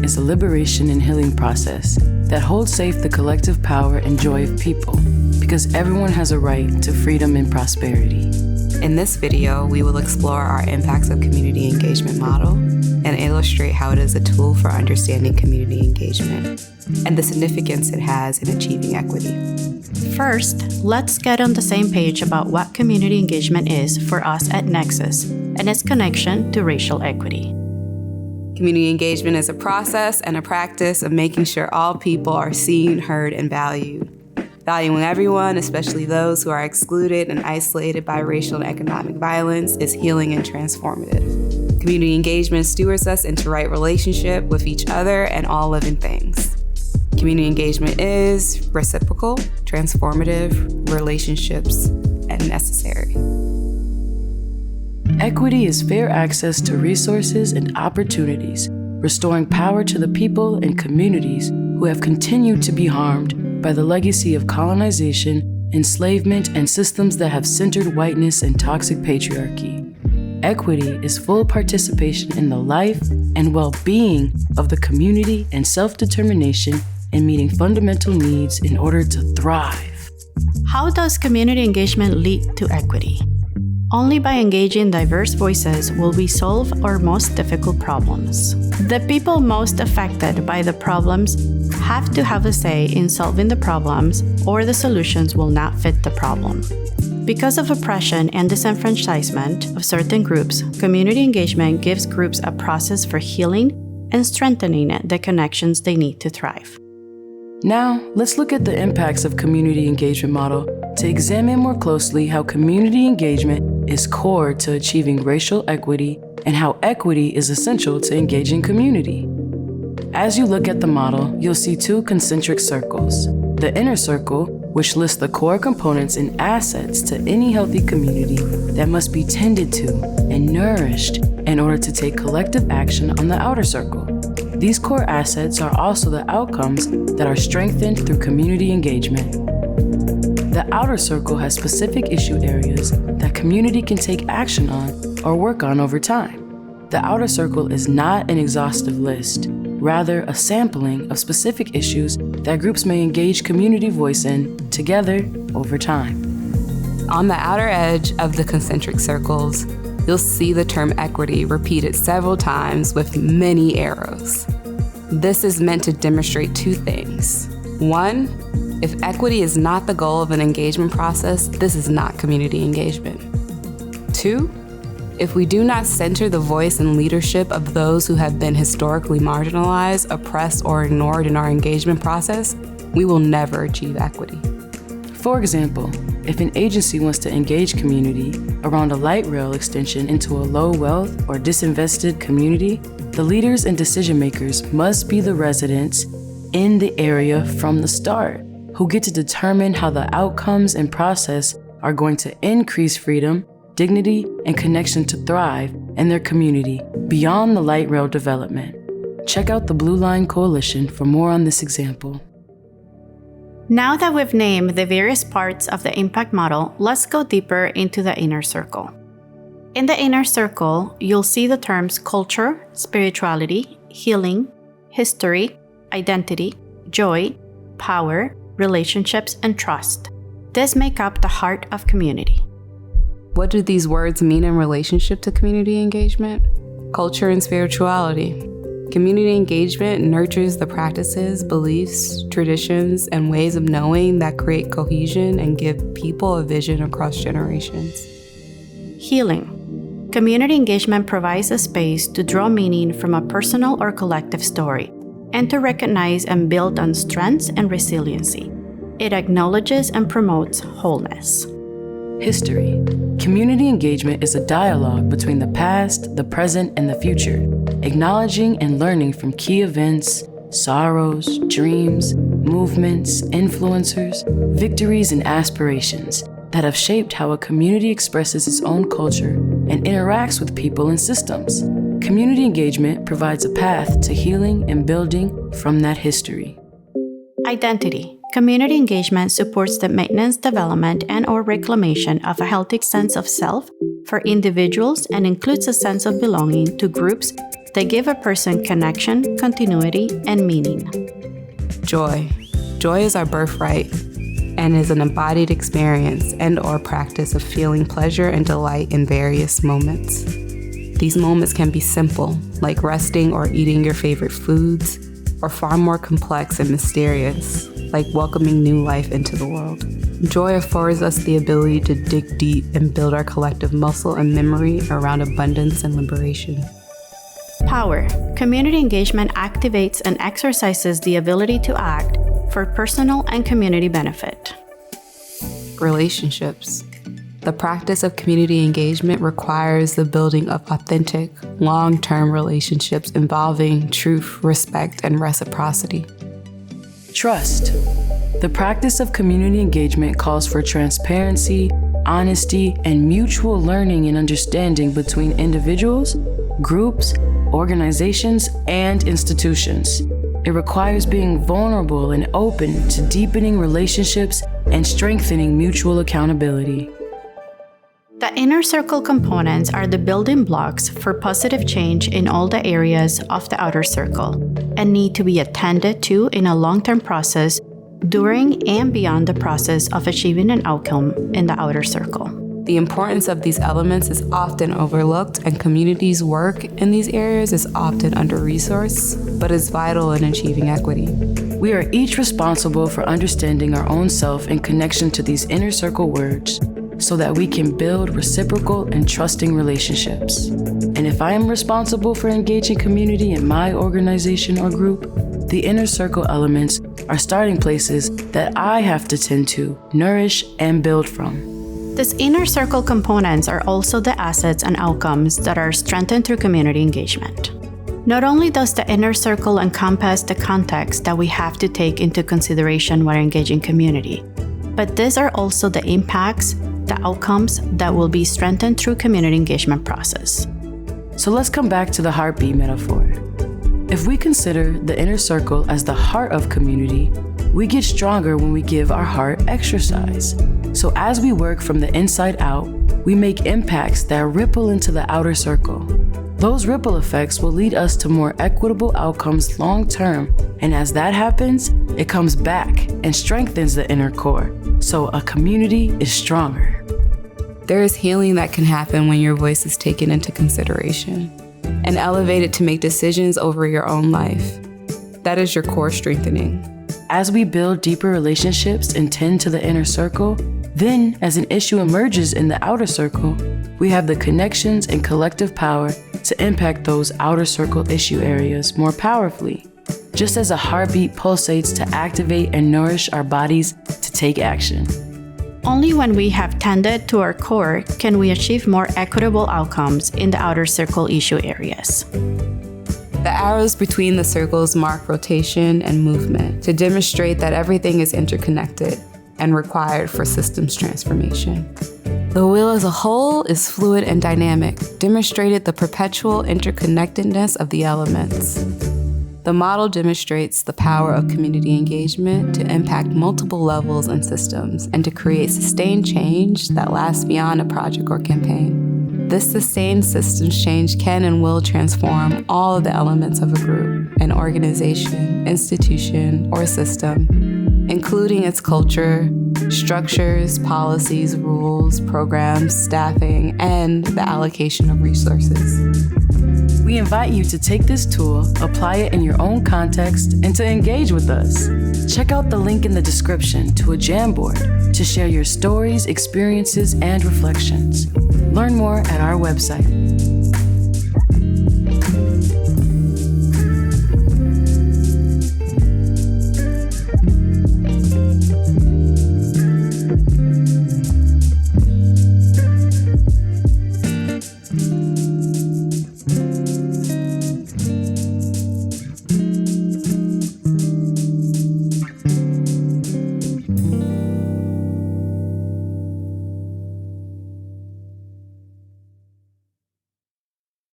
engagement is a liberation and healing process that holds safe the collective power and joy of people, because everyone has a right to freedom and prosperity. In this video, we will explore our impacts of community engagement model and illustrate how it is a tool for understanding community engagement and the significance it has in achieving equity. First, let's get on the same page about what community engagement is for us at Nexus and its connection to racial equity. Community engagement is a process and a practice of making sure all people are seen, heard, and valued. Valuing everyone, especially those who are excluded and isolated by racial and economic violence, is healing and transformative. Community engagement stewards us into right relationship with each other and all living things. Community engagement is reciprocal, transformative, relationships, and necessary. Equity is fair access to resources and opportunities, restoring power to the people and communities who have continued to be harmed by the legacy of colonization, enslavement, and systems that have centered whiteness and toxic patriarchy. Equity is full participation in the life and well-being of the community and self-determination in meeting fundamental needs in order to thrive. How does community engagement lead to equity? Only by engaging diverse voices will we solve our most difficult problems. The people most affected by the problems have to have a say in solving the problems, or the solutions will not fit the problem. Because of oppression and disenfranchisement of certain groups, community engagement gives groups a process for healing and strengthening the connections they need to thrive. Now, let's look at the impacts of community engagement model to examine more closely how community engagement is core to achieving racial equity and how equity is essential to engaging community. As you look at the model, you'll see two concentric circles. The inner circle, which lists the core components and assets to any healthy community that must be tended to and nourished in order to take collective action on the outer circle. These core assets are also the outcomes that are strengthened through community engagement. The outer circle has specific issue areas that community can take action on or work on over time. The outer circle is not an exhaustive list, rather a sampling of specific issues that groups may engage community voice in together over time. On the outer edge of the concentric circles, you'll see the term equity repeated several times with many arrows. This is meant to demonstrate two things. One, if equity is not the goal of an engagement process, this is not community engagement. Two, if we do not center the voice and leadership of those who have been historically marginalized, oppressed, or ignored in our engagement process, we will never achieve equity. For example, if an agency wants to engage community around a light rail extension into a low wealth or disinvested community, the leaders and decision makers must be the residents in the area from the start, who get to determine how the outcomes and process are going to increase freedom, dignity, and connection to thrive in their community beyond the light rail development. Check out the Blue Line Coalition for more on this example. Now that we've named the various parts of the impact model, let's go deeper into the inner circle. In the inner circle, you'll see the terms culture, spirituality, healing, history, identity, joy, power, relationships, and trust. These make up the heart of community. What do these words mean in relationship to community engagement? Culture and spirituality. Community engagement nurtures the practices, beliefs, traditions, and ways of knowing that create cohesion and give people a vision across generations. Healing. Community engagement provides a space to draw meaning from a personal or collective story and to recognize and build on strengths and resiliency. It acknowledges and promotes wholeness. History. Community engagement is a dialogue between the past, the present, and the future, acknowledging and learning from key events, sorrows, dreams, movements, influencers, victories, and aspirations that have shaped how a community expresses its own culture and interacts with people and systems. Community engagement provides a path to healing and building from that history. Identity. Community engagement supports the maintenance, development, and/or reclamation of a healthy sense of self for individuals and includes a sense of belonging to groups They give a person connection, continuity, and meaning. Joy. Joy is our birthright and is an embodied experience and/or practice of feeling pleasure and delight in various moments. These moments can be simple, like resting or eating your favorite foods, or far more complex and mysterious, like welcoming new life into the world. Joy affords us the ability to dig deep and build our collective muscle and memory around abundance and liberation. Power. Community engagement activates and exercises the ability to act for personal and community benefit. Relationships. The practice of community engagement requires the building of authentic, long-term relationships involving truth, respect, and reciprocity. Trust. The practice of community engagement calls for transparency, honesty, and mutual learning and understanding between individuals, groups, organizations, and institutions. It requires being vulnerable and open to deepening relationships and strengthening mutual accountability. The inner circle components are the building blocks for positive change in all the areas of the outer circle and need to be attended to in a long-term process during and beyond the process of achieving an outcome in the outer circle. The importance of these elements is often overlooked, and communities' work in these areas is often under-resourced, but is vital in achieving equity. We are each responsible for understanding our own self in connection to these inner circle words so that we can build reciprocal and trusting relationships. And if I am responsible for engaging community in my organization or group, the inner circle elements are starting places that I have to tend to, nourish, and build from. These inner circle components are also the assets and outcomes that are strengthened through community engagement. Not only does the inner circle encompass the context that we have to take into consideration when engaging community, but these are also the impacts, the outcomes that will be strengthened through community engagement process. So let's come back to the heartbeat metaphor. If we consider the inner circle as the heart of community, we get stronger when we give our heart exercise. So as we work from the inside out, we make impacts that ripple into the outer circle. Those ripple effects will lead us to more equitable outcomes long term, and as that happens, it comes back and strengthens the inner core, so a community is stronger. There is healing that can happen when your voice is taken into consideration and elevated to make decisions over your own life. That is your core strengthening. As we build deeper relationships and tend to the inner circle, then as an issue emerges in the outer circle, we have the connections and collective power to impact those outer circle issue areas more powerfully, just as a heartbeat pulsates to activate and nourish our bodies to take action. Only when we have tended to our core can we achieve more equitable outcomes in the outer circle issue areas. The arrows between the circles mark rotation and movement to demonstrate that everything is interconnected and required for systems transformation. The wheel as a whole is fluid and dynamic, demonstrated the perpetual interconnectedness of the elements. The model demonstrates the power of community engagement to impact multiple levels and systems and to create sustained change that lasts beyond a project or campaign. This sustained systems change can and will transform all of the elements of a group, an organization, institution, or system, including its culture, structures, policies, rules, programs, staffing, and the allocation of resources. We invite you to take this tool, apply it in your own context, and to engage with us. Check out the link in the description to a Jamboard to share your stories, experiences, and reflections. Learn more at our website.